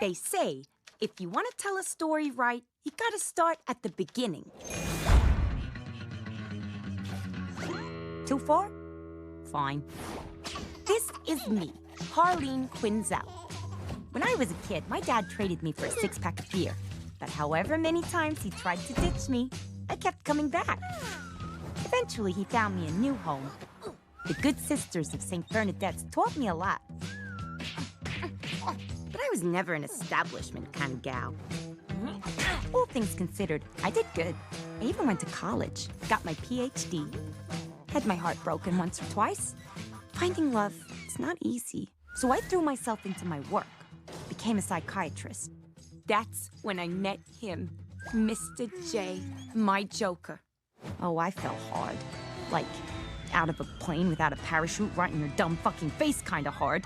They say, if you want to tell a story right, you gotta start at the beginning. Too far? Fine. This is me, Harleen Quinzel. When I was a kid, my dad traded me for a six-pack of beer. But however many times he tried to ditch me, I kept coming back. Eventually, he found me a new home. The Good Sisters of St. Bernadette's taught me a lot. But I was never an establishment kind of gal. All things considered, I did good. I even went to college, got my PhD. Had my heart broken once or twice. Finding love is not easy. So I threw myself into my work, became a psychiatrist. That's when I met him, Mr. J, my joker. Oh, I fell hard. Like, out of a plane without a parachute right in your dumb fucking face kind of hard.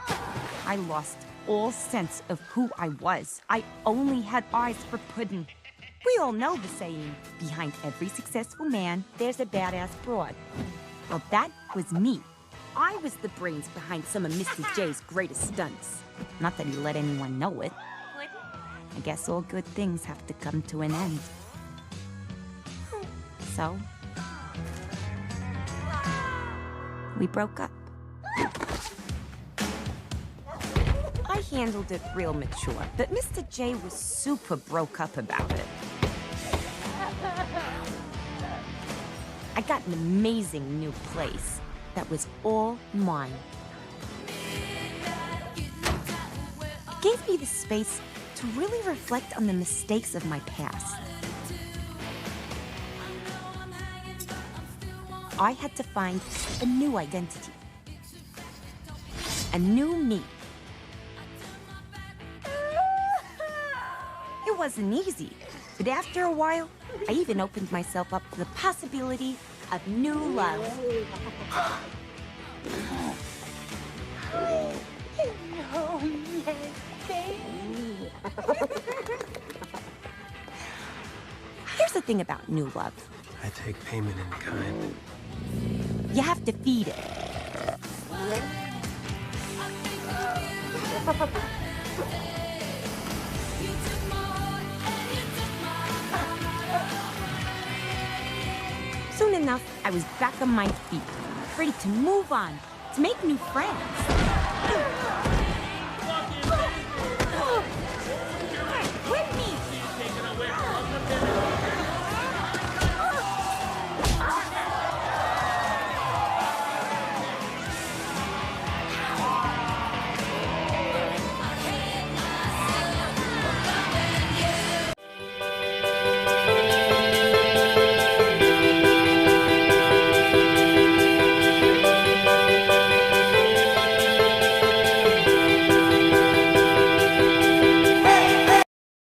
I lost all sense of who I was. I only had eyes for pudding. We all know the saying, behind every successful man, there's a badass broad. Well, that was me. I was the brains behind some of Mr. J's greatest stunts. Not that he let anyone know it. I guess all good things have to come to an end. So, we broke up. I handled it real mature, but Mr. J was super broke up about it. I got an amazing new place that was all mine. It gave me the space to really reflect on the mistakes of my past. I had to find a new identity. A new me. It wasn't easy, but after a while, I even opened myself up to the possibility of new love. Here's the thing about new love. I take payment in kind. You have to feed it. Soon enough, I was back on my feet, ready to move on, to make new friends.